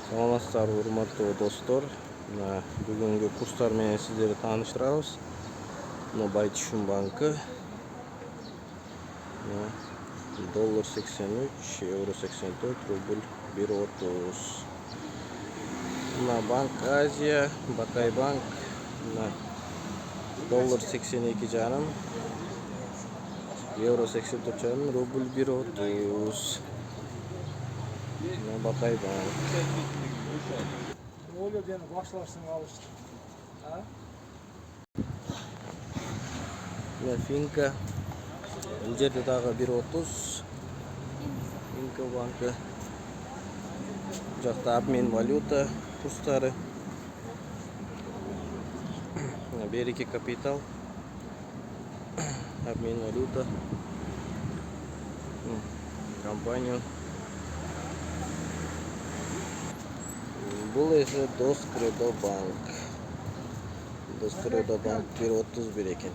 Саламатсыздарбы урматтуу достор. Бүгүнкү курстар менен сиздерди тааныштырабыз. Байтишун банкы. Доллар 83, евро 84, рубль 1.30. Банк Азия, Бакай банк. Доллар 82,5, евро 84,5, рубль 1.30. Бакай банк. Öyle diye başlarsın alıştı. Ha? Финка. Бул жерде дагы 1.30. Финка банкы. Бул жакта обмен валюта курстары. Береки капитал. Обмен валюта. Компания. Бул эсе Дос Кредо банк. Дос Кредо банк 1.30 экен.